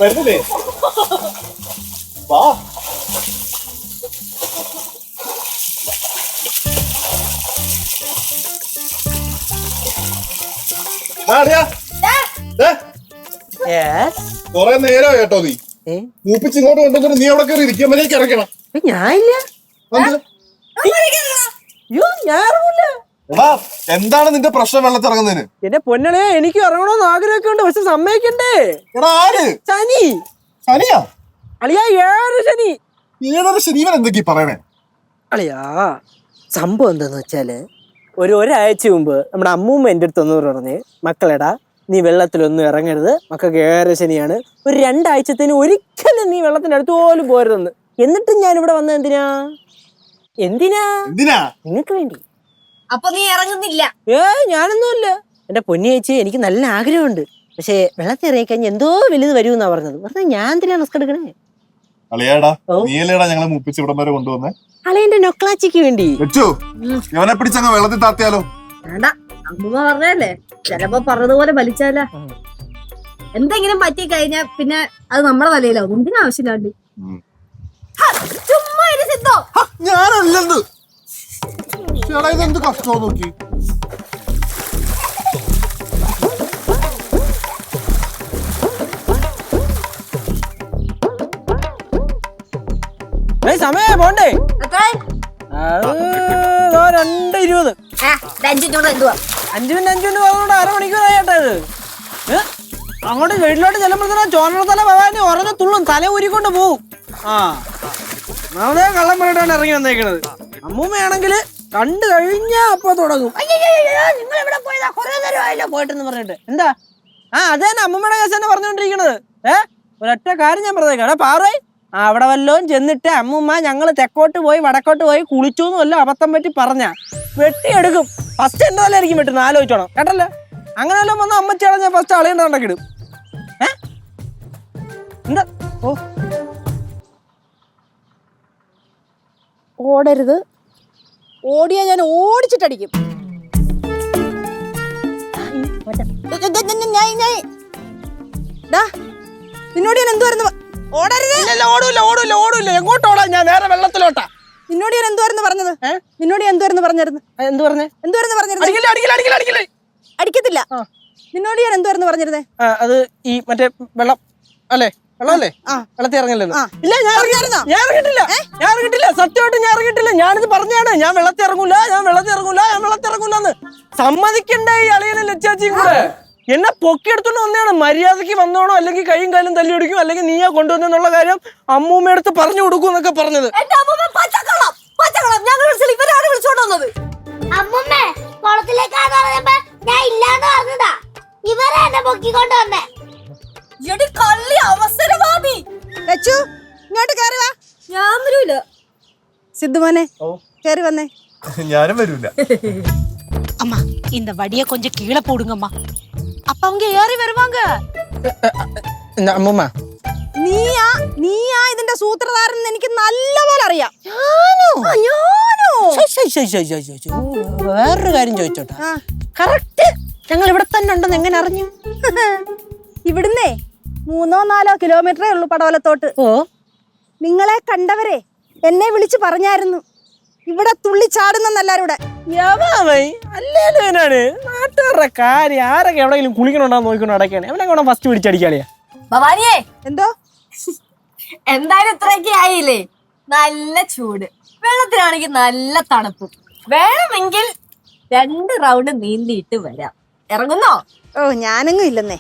വരുന്നില്ലേ? വാ. കൊറേ നേരം കേട്ടോ നീ മൂപ്പിച്ച് ഇങ്ങോട്ട് കൊണ്ടുവന്നിട്ട് നീ അവിടെ കയറി ഇരിക്കാൻ മതിയേക്ക് ഇറക്കണം. ഞാനില്ല. എടാ എന്താണ് നിന്റെ പ്രശ്നം വെള്ളത്തിറങ്ങുന്നതിന്? എന്റെ പൊന്നളെ എനിക്ക് ഇറങ്ങണമെന്ന് ആഗ്രഹമൊക്കെ ഉണ്ട്, പക്ഷെ സമ്മതിക്കണ്ടേ. എടാ ആര്? ശനി. ശനിയാ? അളിയാ 7 ശനി. 7 ശനി? ഇവൻ എന്തൊക്കെയാ പറയണേ? അളിയാ സംഭവം എന്താന്ന് വെച്ചാല് ഒരാഴ്ച മുമ്പ് നമ്മുടെ അമ്മൂമ്മ എന്റെ അടുത്ത് ഒന്ന് പറഞ്ഞ്, മക്കളെടാ നീ വെള്ളത്തിലൊന്നും ഇറങ്ങരുത്, മക്കൾക്ക് 7 ശനിയാണ്, ഒരു 2 ആഴ്ചത്തേന് ഒരിക്കലും നീ വെള്ളത്തിന്റെ അടുത്ത് പോലും പോരുതെന്ന്. എന്നിട്ടും ഞാൻ ഇവിടെ വന്നത് എന്തിനാ നിങ്ങൾക്ക് വേണ്ടി. അപ്പൊ നീ ഇറങ്ങുന്നില്ല? ഞാനൊന്നുമില്ല. എന്റെ പൊന്നി ചേച്ചി, എനിക്ക് നല്ല ആഗ്രഹമുണ്ട്, പക്ഷെ വെള്ളത്തിൽ ഇറങ്ങി കഴിഞ്ഞാൽ എന്തോ വലുത് വരുമെന്നാ പറഞ്ഞത്. ഞാൻ എന്തിനാ റിസ്ക് എടുക്കണേ? നീയല്ലേടാ ഞങ്ങളെ മൂപ്പിച്ച് ഇവിടം വരെ കൊണ്ടുവന്നേ? അളിയന്റെ നൊക്ലാച്ചിക്ക് വേണ്ടി. ഇവനെ പിടിച്ചങ്ങ് വെള്ളത്തിൽ താത്തിയാലോ? വേണ്ട, അമ്മൂമ്മ പറഞ്ഞല്ലേ, ചിലപ്പോ പറഞ്ഞതുപോലെ വലിച്ചാല എന്തെങ്കിലും പറ്റി കഴിഞ്ഞാ പിന്നെ അത് നമ്മളെ തലയിലാവും. എന്തിനാവശ്യമില്ലാണ്ട് ചുമ്മാ സിദ്ധോ. ഞാനല്ലെന്ന് ഇതെന്ത് കഷ്ടോ നോക്കി. സമയം പോണ്ടേ? 2:20. 5 മിനിറ്റ് പറഞ്ഞോണ്ട് 1/2 മണിക്കൂറായിട്ടാ ഇത്. അങ്ങോട്ട് വീട്ടിലോട്ട് ചെല്ലുമ്പോഴത്തേനും ചോനത്തല ഭവാനി ഉറഞ്ഞ തുള്ളും, തല ഊരിക്കൊണ്ട് പോവും. ഒന്നാമതേ കള്ളം പറഞ്ഞിട്ടാണ് ഇറങ്ങി വന്നേക്കണത്. അമ്മൂമ്മയാണെങ്കിൽ കണ്ടു കഴിഞ്ഞാ അപ്പൊ തുടങ്ങും, നിങ്ങൾ എവിടെ പോയതാ, കുറെ നേരമായല്ലോ പോയിട്ടെന്ന് പറഞ്ഞിട്ട്. എന്താ അത് തന്നെ അമ്മൂമ്മയുടെ കേസ് തന്നെ പറഞ്ഞോണ്ടിരിക്കണത്. ഒരൊറ്റ കാര്യം ഞാൻ പറഞ്ഞേക്കാം, പാറേ അവിടെ വല്ലോം ചെന്നിട്ട് അമ്മൂമ്മ ഞങ്ങൾ തെക്കോട്ട് പോയി വടക്കോട്ട് പോയി കുളിച്ചു എന്നല്ലോ അബദ്ധം പറ്റി പറഞ്ഞ വെട്ടിയെടുക്കും. ഫസ്റ്റ് എന്റെ തലയായിരിക്കും വെട്ടുന്നത്, ആലോചിച്ചോണം കേട്ടല്ലേ. അങ്ങനെ വല്ലതും വന്ന അമ്മച്ചാണ് ഞാൻ ഫസ്റ്റ് അളയേണ്ട കണ്ടക്കിടും. എന്താ ഓടരുത്, ഓടിയാ ഞാൻ ഓടിച്ചിട്ടടിക്കും. നിന്നോട് ഞാൻ എന്തുവായിരുന്നു? ഓടരുത്. ഓടൂല. എങ്ങോട്ടോടാ? ഞാൻ നേരെ വെള്ളത്തിലോട്ടാ. നിന്നോട് ഞാൻ എന്തുവായിരുന്നു പറഞ്ഞത്? നിന്നോട് എന്തുവായിരുന്നു പറഞ്ഞിരുന്നു? അടിക്കത്തില്ല. നിന്നോട് ഞാൻ എന്തുവായിരുന്നു പറഞ്ഞിരുന്നേ? അത് ഈ മറ്റേ വെള്ളം അല്ലേ, വെള്ളമല്ലേ, വെള്ളത്തിൽ ഇറങ്ങില്ല. ഇല്ല, ഞാൻ ഇറങ്ങിട്ടില്ല. സത്യമായിട്ട് ഞാൻ ഇറങ്ങിട്ടില്ല. ഞാനിത് പറഞ്ഞാണ്, ഞാൻ വെള്ളത്തിൽ ഇറങ്ങൂലെന്ന്. സമ്മതിക്കണ്ടേ ഈ അളിയനും ലച്ചാച്ചിയും കൂടെ? എന്നെ പൊക്കിയെടുത്തോണ്ട് വന്നതാണ്. മര്യാദക്ക് വന്നോണോ, അല്ലെങ്കിൽ കൈയും കാലും തല്ലി ഒടിക്കും, അല്ലെങ്കിൽ നീയാ കൊണ്ടുവന്നുള്ള കാര്യം അമ്മൂമ്മയടുത്ത് പറഞ്ഞു കൊടുക്കും എന്നൊക്കെ പറഞ്ഞത്. സിദ്ധുമോനെ കേറി വന്നേ. ഞാനും വരൂല. அம்மா இந்த வடியை கொஞ்சம் கீழே போடுங்கம்மா, அப்ப அவங்க ஏறி வருவாங்க. അമ്മൂമ്മ നീയാ ഇതിന്റെ സൂത്രധാരൻ എനിക്ക് നല്ലപോലെ അറിയാം. വേറൊരു കാര്യം ചോദിച്ചോട്ടെ, കറക്റ്റ് ഞങ്ങൾ ഇവിടെ തന്നെ ഉണ്ടെന്ന് എങ്ങനെ അറിഞ്ഞു? ഇവിടുന്നേ 3-4 കിലോമീറ്ററേ ഉള്ളൂ പടവലത്തോട്ട്. നിങ്ങളെ കണ്ടവരെ എന്നെ വിളിച്ച് പറഞ്ഞായിരുന്നു ഇവിടെ തുള്ളിച്ചാടുന്നെല്ലാരുടെ. അല്ലേനാണ് നാട്ടുകാരുടെ കാര്യം. ആരൊക്കെ എവിടെയെങ്കിലും കുളിക്കണുണ്ടാന്ന് നോക്കിക്കൊണ്ട് അടക്കാണ്. എവിടെ ഫസ്റ്റ് പിടിച്ചടിക്കാളിയാ. ഭവാനിയേ, എന്തോ എന്തായാലും ഇത്രയൊക്കെ ആയില്ലേ? നല്ല ചൂട്, വെള്ളത്തിനാണെങ്കിൽ നല്ല തണുപ്പും. വേണമെങ്കിൽ 2 റൗണ്ട് നീന്തിയിട്ട് വരാം. ഇറങ്ങുന്നോ? ഞാനെങ്ങും ഇല്ലെന്നേ.